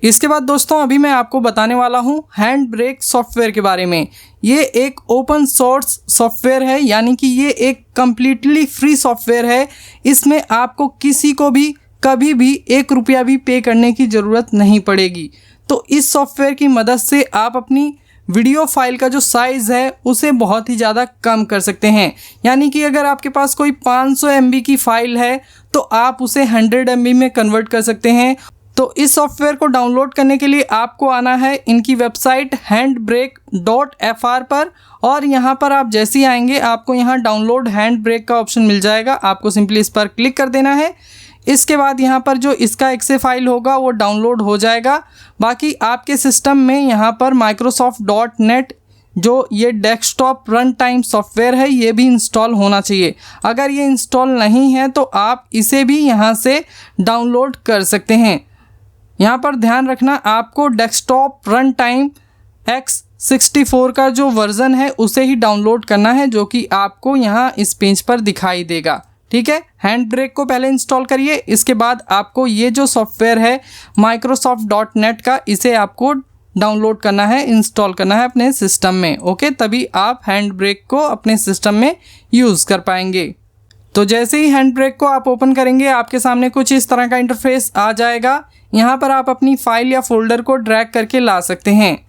इसके बाद दोस्तों अभी मैं आपको बताने वाला हूँ हैंड ब्रेक सॉफ्टवेयर के बारे में। ये एक ओपन सोर्स सॉफ्टवेयर है, यानी कि ये एक कम्प्लीटली फ्री सॉफ्टवेयर है। इसमें आपको किसी को भी कभी भी 1 रुपया भी पे करने की ज़रूरत नहीं पड़ेगी। तो इस सॉफ्टवेयर की मदद से आप अपनी वीडियो फाइल का जो साइज़ है उसे बहुत ही ज़्यादा कम कर सकते हैं। यानी कि अगर आपके पास कोई 500 MB की फ़ाइल है तो आप उसे 100 MB में कन्वर्ट कर सकते हैं तो इस सॉफ्टवेयर को डाउनलोड करने के लिए आपको आना है इनकी वेबसाइट handbrake.fr पर, और यहाँ पर आप जैसे ही आएंगे आपको यहाँ डाउनलोड हैंडब्रेक का ऑप्शन मिल जाएगा। आपको सिंपली इस पर क्लिक कर देना है। इसके बाद यहाँ पर जो इसका एक्से फाइल होगा वो डाउनलोड हो जाएगा। बाकी आपके सिस्टम में यहाँ पर microsoft.net जो ये डेस्कटॉप रन टाइम सॉफ्टवेयर है ये भी इंस्टॉल होना चाहिए। अगर ये इंस्टॉल नहीं है तो आप इसे भी यहाँ से डाउनलोड कर सकते हैं। यहाँ पर ध्यान रखना, आपको डेस्कटॉप रन टाइम X64 का जो वर्ज़न है उसे ही डाउनलोड करना है, जो कि आपको यहाँ इस पेज पर दिखाई देगा। ठीक है, हैंडब्रेक को पहले इंस्टॉल करिए, इसके बाद आपको ये जो सॉफ्टवेयर है microsoft.net का इसे आपको डाउनलोड करना है, इंस्टॉल करना है अपने सिस्टम में। ओके, तभी आप हैंडब्रेक को अपने सिस्टम में यूज़ कर पाएंगे। तो जैसे ही हैंडब्रेक को आप ओपन करेंगे आपके सामने कुछ इस तरह का इंटरफेस आ जाएगा। यहाँ पर आप अपनी फ़ाइल या फोल्डर को ड्रैग करके ला सकते हैं।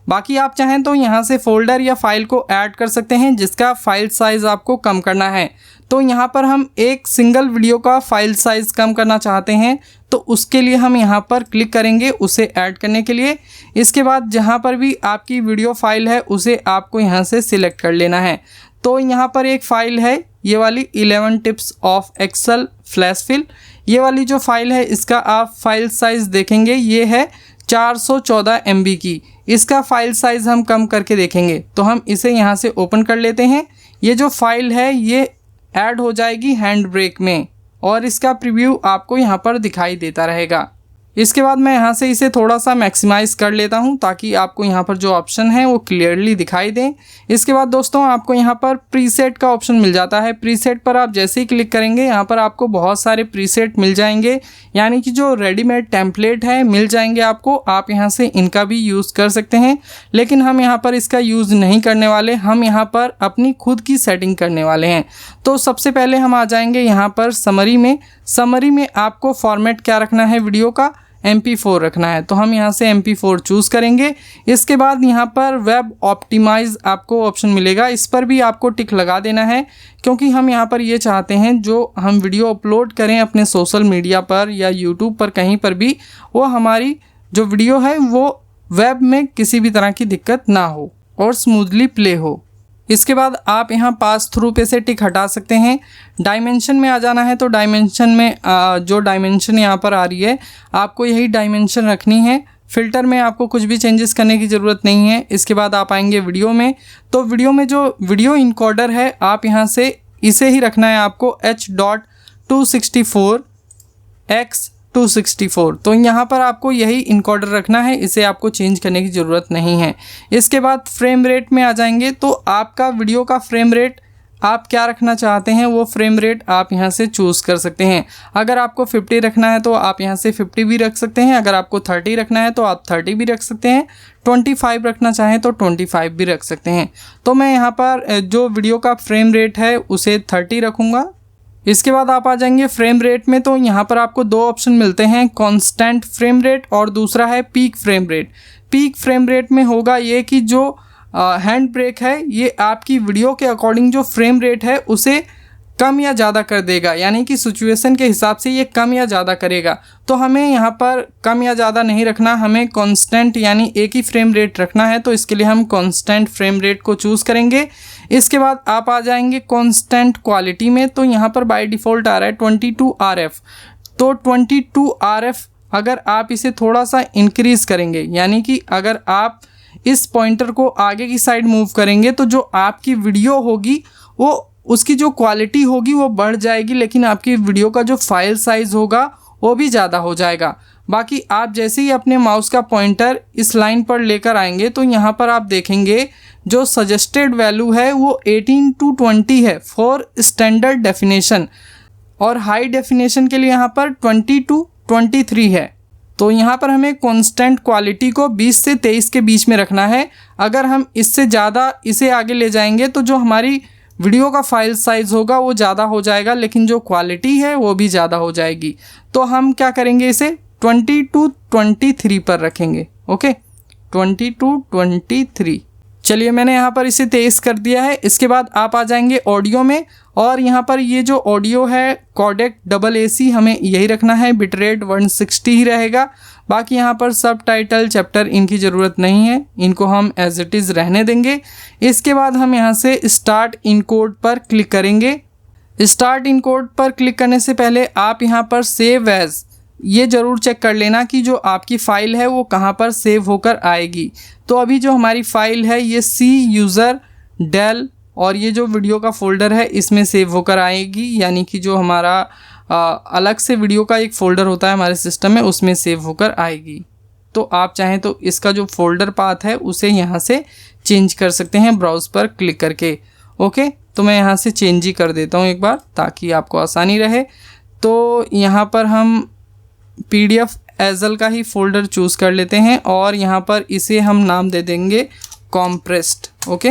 बाकी आप चाहें तो यहाँ से फ़ोल्डर या फाइल को ऐड कर सकते हैं जिसका फ़ाइल साइज़ आपको कम करना है। तो यहाँ पर हम एक सिंगल वीडियो का फ़ाइल साइज़ कम करना चाहते हैं, तो उसके लिए हम यहाँ पर क्लिक करेंगे उसे ऐड करने के लिए। इसके बाद जहाँ पर भी आपकी वीडियो फाइल है उसे आपको यहाँ से सिलेक्ट कर लेना है। तो यहाँ पर एक फ़ाइल है ये वाली 11 tips of Excel flash fill. ये वाली जो फ़ाइल है इसका आप फाइल साइज़ देखेंगे ये है 414 MB की। इसका फ़ाइल साइज़ हम कम करके देखेंगे, तो हम इसे यहाँ से ओपन कर लेते हैं। ये जो फ़ाइल है ये ऐड हो जाएगी हैंडब्रेक में और इसका प्रीव्यू आपको यहाँ पर दिखाई देता रहेगा। इसके बाद मैं यहाँ से इसे थोड़ा सा मैक्सिमाइज़ कर लेता हूँ ताकि आपको यहाँ पर जो ऑप्शन है वो क्लियरली दिखाई दें। इसके बाद दोस्तों आपको यहाँ पर प्रीसेट का ऑप्शन मिल जाता है। प्रीसेट पर आप जैसे ही क्लिक करेंगे यहाँ पर आपको बहुत सारे प्रीसेट मिल जाएंगे, यानी कि जो रेडीमेड टेम्पलेट है मिल जाएंगे आपको। आप यहाँ से इनका भी यूज़ कर सकते हैं, लेकिन हम यहाँ पर इसका यूज़ नहीं करने वाले, हम यहाँ पर अपनी खुद की सेटिंग करने वाले हैं। तो सबसे पहले हम आ जाएंगे यहाँ पर समरी में। समरी में आपको फॉर्मेट क्या रखना है, वीडियो का MP4 रखना है, तो हम यहाँ से MP4 चूज़ करेंगे। इसके बाद यहाँ पर वेब ऑप्टिमाइज़ आपको ऑप्शन मिलेगा, इस पर भी आपको टिक लगा देना है, क्योंकि हम यहाँ पर ये चाहते हैं जो हम वीडियो अपलोड करें अपने सोशल मीडिया पर या यूट्यूब पर कहीं पर भी, वो हमारी जो वीडियो है वो वेब में किसी भी तरह की दिक्कत ना हो और स्मूथली प्ले हो। इसके बाद आप यहाँ पास थ्रू पे से टिक हटा सकते हैं। डायमेंशन में आ जाना है, तो डायमेंशन में जो डायमेंशन यहाँ पर आ रही है आपको यही डायमेंशन रखनी है। फ़िल्टर में आपको कुछ भी चेंजेस करने की ज़रूरत नहीं है। इसके बाद आप आएंगे वीडियो में, तो वीडियो में जो वीडियो इनकोडर है आप यहाँ से इसे ही रखना है आपको H.264x264। तो यहाँ पर आपको यही इनकोडर रखना है, इसे आपको चेंज करने की ज़रूरत नहीं है। इसके बाद फ्रेम रेट में आ जाएंगे, तो आपका वीडियो का फ्रेम रेट आप क्या रखना चाहते हैं वो फ्रेम रेट आप यहाँ से चूज़ कर सकते हैं। अगर आपको 50 रखना है तो आप यहाँ से 50 भी रख सकते हैं, अगर आपको 30 रखना है तो आप 30 भी रख सकते हैं, 25 रखना चाहें तो 25 भी रख सकते हैं। तो मैं यहाँ पर जो वीडियो का फ्रेम रेट है उसे 30 रखूँगा। इसके बाद आप आ जाएंगे फ्रेम रेट में, तो यहाँ पर आपको दो ऑप्शन मिलते हैं, कांस्टेंट फ्रेम रेट और दूसरा है peak frame rate. Peak frame rate में होगा ये कि जो हैंड ब्रेक है ये आपकी वीडियो के अकॉर्डिंग जो फ्रेम रेट है उसे कम या ज़्यादा कर देगा, यानी कि सिचुएशन के हिसाब से ये कम या ज़्यादा करेगा। तो हमें यहाँ पर कम या ज़्यादा नहीं रखना, हमें कांस्टेंट यानी एक ही फ्रेम रेट रखना है, तो इसके लिए हम कांस्टेंट फ्रेम रेट को चूज़ करेंगे। इसके बाद आप आ जाएंगे कांस्टेंट क्वालिटी में, तो यहाँ पर बाय डिफ़ॉल्ट आ रहा है 22 RF। तो 22 RF अगर आप इसे थोड़ा सा इंक्रीज़ करेंगे, यानी कि अगर आप इस पॉइंटर को आगे की साइड मूव करेंगे तो जो आपकी वीडियो होगी वो उसकी जो क्वालिटी होगी वो बढ़ जाएगी, लेकिन आपकी वीडियो का जो फाइल साइज़ होगा वो भी ज़्यादा हो जाएगा। बाकी आप जैसे ही अपने माउस का पॉइंटर इस लाइन पर लेकर आएंगे तो यहाँ पर आप देखेंगे जो सजेस्टेड वैल्यू है वो 18 to 20 है फॉर स्टैंडर्ड डेफिनेशन, और हाई डेफिनेशन के लिए यहाँ पर 20 to 23 है। तो यहाँ पर हमें कांस्टेंट क्वालिटी को 20 से 23 के बीच में रखना है। अगर हम इससे ज़्यादा इसे आगे ले जाएंगे तो जो हमारी वीडियो का फाइल साइज़ होगा वो ज़्यादा हो जाएगा, लेकिन जो क्वालिटी है वो भी ज़्यादा हो जाएगी। तो हम क्या करेंगे, इसे 20 to 23 पर रखेंगे। Okay, 20 to 23। चलिए मैंने यहाँ पर इसे तेज़ कर दिया है। इसके बाद आप आ जाएंगे ऑडियो में और यहाँ पर ये जो ऑडियो है कोडेक AAC हमें यही रखना है, बिटरेट 160 ही रहेगा। बाकी यहाँ पर सब टाइटल चैप्टर इनकी ज़रूरत नहीं है, इनको हम एज इट इज़ रहने देंगे। इसके बाद हम यहाँ से स्टार्ट इनकोड पर क्लिक करेंगे। स्टार्ट इनकोड पर क्लिक करने से पहले आप यहाँ पर सेव एज़ ये ज़रूर चेक कर लेना कि जो आपकी फ़ाइल है वो कहाँ पर सेव होकर आएगी। तो अभी जो हमारी फ़ाइल है ये C यूज़र डेल और ये जो वीडियो का फ़ोल्डर है इसमें सेव होकर आएगी, यानी कि जो हमारा अलग से वीडियो का एक फ़ोल्डर होता है हमारे सिस्टम में उसमें सेव होकर आएगी। तो आप चाहें तो इसका जो फ़ोल्डर पाथ है उसे यहाँ से चेंज कर सकते हैं ब्राउज़ पर क्लिक करके। ओके, तो मैं यहाँ से चेंज ही कर देता हूँ एक बार ताकि आपको आसानी रहे। तो यहाँ पर हम PDF एजल का ही फ़ोल्डर चूज़ कर लेते हैं और यहाँ पर इसे हम नाम दे देंगे कॉम्प्रेस्ड। ओके,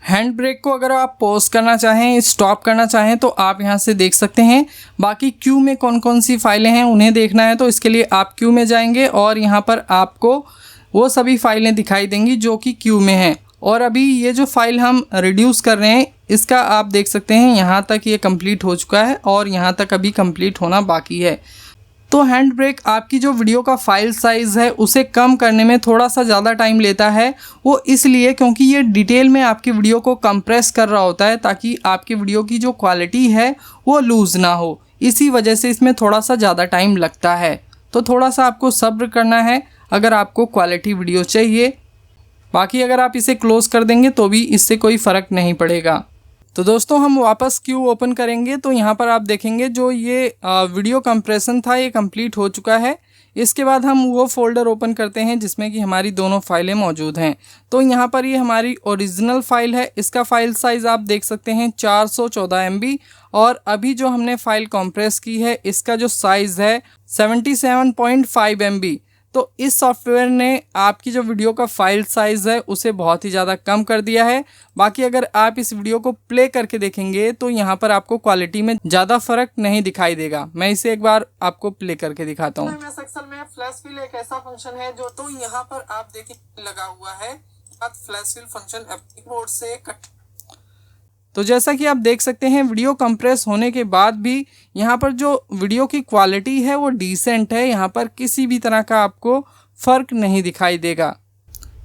हैंड ब्रेक को अगर आप पॉज करना चाहें, स्टॉप करना चाहें तो आप यहाँ से देख सकते हैं। बाकी क्यू में कौन कौन सी फाइलें हैं उन्हें देखना है तो इसके लिए आप क्यू में जाएंगे और यहाँ पर आपको वो सभी फाइलें दिखाई देंगी जो कि क्यू में हैं। और अभी ये जो फाइल हम रिड्यूस कर रहे हैं इसका आप देख सकते हैं यहाँ तक ये कंप्लीट हो चुका है और यहाँ तक अभी कंप्लीट होना बाकी है। तो हैंड ब्रेक आपकी जो वीडियो का फाइल साइज़ है उसे कम करने में थोड़ा सा ज़्यादा टाइम लेता है। वो इसलिए क्योंकि ये डिटेल में आपकी वीडियो को कंप्रेस कर रहा होता है ताकि आपकी वीडियो की जो क्वालिटी है वो लूज़ ना हो। इसी वजह से इसमें थोड़ा सा ज़्यादा टाइम लगता है। तो थोड़ा सा आपको सब्र करना है अगर आपको क्वालिटी वीडियो चाहिए। बाकी अगर आप इसे क्लोज़ कर देंगे तो भी इससे कोई फ़र्क नहीं पड़ेगा। तो दोस्तों हम वापस क्यू ओपन करेंगे तो यहाँ पर आप देखेंगे जो ये वीडियो कंप्रेशन था ये कंप्लीट हो चुका है। इसके बाद हम वो फ़ोल्डर ओपन करते हैं जिसमें कि हमारी दोनों फाइलें मौजूद हैं। तो यहाँ पर ये हमारी ओरिजिनल फ़ाइल है, इसका फ़ाइल साइज़ आप देख सकते हैं 414 MB और अभी जो हमने फ़ाइल कंप्रेस की है इसका जो साइज़ है 77.5 MB। तो इस सॉफ्टवेयर ने आपकी जो वीडियो का फाइल साइज़ है उसे बहुत ही ज़्यादा कम कर दिया है। बाकी अगर आप इस वीडियो को प्ले करके देखेंगे तो यहाँ पर आपको क्वालिटी में ज़्यादा फ़र्क नहीं दिखाई देगा। मैं इसे एक बार आपको प्ले करके दिखाता हूँ। एक्सेल में फ्लैश फिल एक ऐसा फंक्शन है जो तो यहाँ पर आप देखिए लगा हुआ है फ्लैश फिल फंक्शन कीबोर्ड से कट। तो जैसा कि आप देख सकते हैं वीडियो कंप्रेस होने के बाद भी यहाँ पर जो वीडियो की क्वालिटी है वो डिसेंट है, यहाँ पर किसी भी तरह का आपको फ़र्क नहीं दिखाई देगा।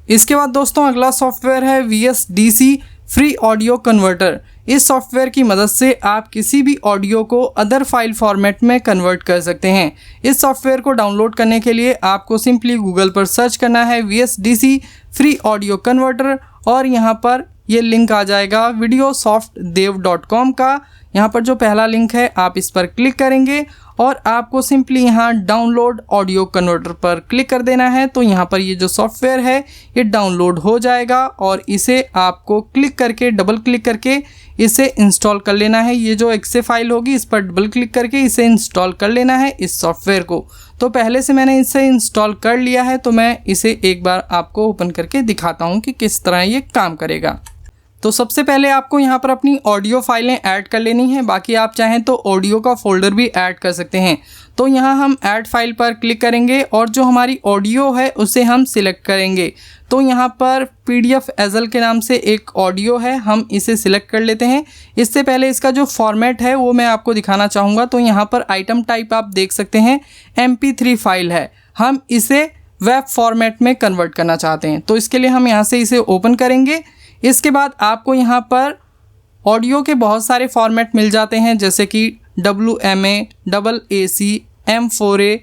इसके बाद दोस्तों अगला सॉफ्टवेयर है VSDC फ्री ऑडियो कन्वर्टर। इस सॉफ्टवेयर की मदद से आप किसी भी ऑडियो को अदर फाइल फॉर्मेट में कन्वर्ट कर सकते हैं। इस सॉफ्टवेयर को डाउनलोड करने के लिए आपको सिंपली गूगल पर सर्च करना है VSDC फ्री ऑडियो कन्वर्टर और यहाँ पर ये लिंक आ जाएगा videosoftdev.com का। यहाँ पर जो पहला लिंक है आप इस पर क्लिक करेंगे और आपको सिंपली यहाँ डाउनलोड ऑडियो कन्वर्टर पर क्लिक कर देना है। तो यहाँ पर ये जो सॉफ्टवेयर है ये डाउनलोड हो जाएगा और इसे आपको क्लिक करके डबल क्लिक करके इसे इंस्टॉल कर लेना है। ये जो exe फाइल होगी इस पर डबल क्लिक करके इसे इंस्टॉल कर लेना है इस सॉफ्टवेयर को। तो पहले से मैंने इसे इंस्टॉल कर लिया है तो मैं इसे एक बार आपको ओपन करके दिखाता हूँ कि किस तरह ये काम करेगा। तो सबसे पहले आपको यहाँ पर अपनी ऑडियो फाइलें ऐड कर लेनी है। बाकी आप चाहें तो ऑडियो का फ़ोल्डर भी ऐड कर सकते हैं। तो यहाँ हम ऐड फाइल पर क्लिक करेंगे और जो हमारी ऑडियो है उसे हम सिलेक्ट करेंगे। तो यहाँ पर PDF एजल के नाम से एक ऑडियो है, हम इसे सिलेक्ट कर लेते हैं। इससे पहले इसका जो फॉर्मेट है वो मैं आपको दिखाना चाहूँगा। तो यहाँ पर आइटम टाइप आप देख सकते हैं MP3 फाइल है, हम इसे वेब फॉर्मेट में कन्वर्ट करना चाहते हैं। तो इसके लिए हम यहाँ से इसे ओपन करेंगे। इसके बाद आपको यहाँ पर ऑडियो के बहुत सारे फॉर्मेट मिल जाते हैं जैसे कि WMA, AAC, M4A।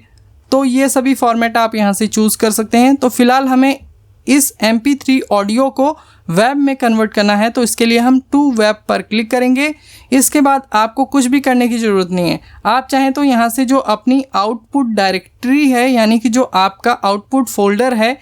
तो ये सभी फॉर्मेट आप यहाँ से चूज़ कर सकते हैं। तो फ़िलहाल हमें इस MP3 ऑडियो को वेब में कन्वर्ट करना है तो इसके लिए हम टू वेब पर क्लिक करेंगे। इसके बाद आपको कुछ भी करने की ज़रूरत नहीं है। आप चाहें तो यहाँ से जो अपनी आउटपुट डायरेक्टरी है यानी कि जो आपका आउटपुट फ़ोल्डर है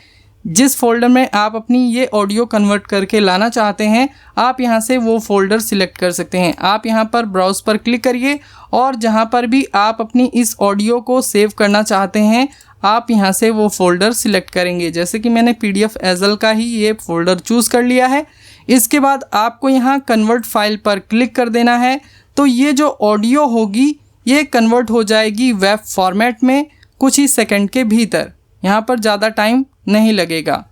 जिस फोल्डर में आप अपनी ये ऑडियो कन्वर्ट करके लाना चाहते हैं आप यहाँ से वो फ़ोल्डर सिलेक्ट कर सकते हैं। आप यहाँ पर ब्राउज़ पर क्लिक करिए और जहाँ पर भी आप अपनी इस ऑडियो को सेव करना चाहते हैं आप यहाँ से वो फ़ोल्डर सिलेक्ट करेंगे। जैसे कि मैंने PDF एजल का ही ये फ़ोल्डर चूज़ कर लिया है। इसके बाद आपको यहाँ कन्वर्ट फाइल पर क्लिक कर देना है। तो ये जो ऑडियो होगी ये कन्वर्ट हो जाएगी वेब फॉर्मेट में कुछ ही सेकंड के भीतर, यहाँ पर ज़्यादा टाइम नहीं लगेगा।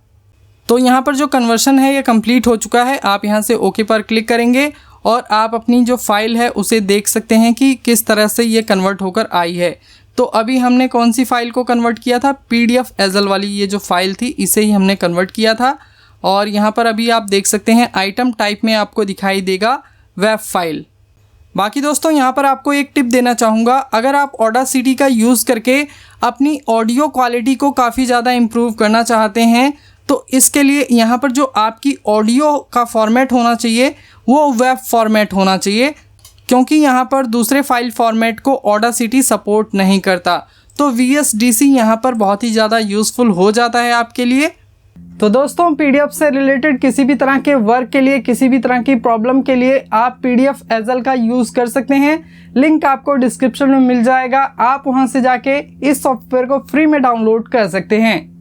तो यहाँ पर जो कन्वर्शन है ये कंप्लीट हो चुका है। आप यहाँ से ओके पर क्लिक करेंगे और आप अपनी जो फाइल है उसे देख सकते हैं कि किस तरह से ये कन्वर्ट होकर आई है। तो अभी हमने कौन सी फ़ाइल को कन्वर्ट किया था, PDF एजल वाली ये जो फ़ाइल थी इसे ही हमने कन्वर्ट किया था। और यहाँ पर अभी आप देख सकते हैं आइटम टाइप में आपको दिखाई देगा वेब फाइल। बाकी दोस्तों यहाँ पर आपको एक टिप देना चाहूँगा, अगर आप ऑडासिटी का यूज़ करके अपनी ऑडियो क्वालिटी को काफ़ी ज़्यादा इम्प्रूव करना चाहते हैं तो इसके लिए यहाँ पर जो आपकी ऑडियो का फॉर्मेट होना चाहिए वो वेब फॉर्मेट होना चाहिए, क्योंकि यहाँ पर दूसरे फाइल फॉर्मेट को ऑडासिटी सपोर्ट नहीं करता। तो VSDC यहाँ पर बहुत ही ज़्यादा यूज़फुल हो जाता है आपके लिए। तो दोस्तों PDF से रिलेटेड किसी भी तरह के वर्क के लिए, किसी भी तरह की प्रॉब्लम के लिए आप PDF एजल का यूज़ कर सकते हैं। लिंक आपको डिस्क्रिप्शन में मिल जाएगा, आप वहां से जाके इस सॉफ्टवेयर को फ्री में डाउनलोड कर सकते हैं।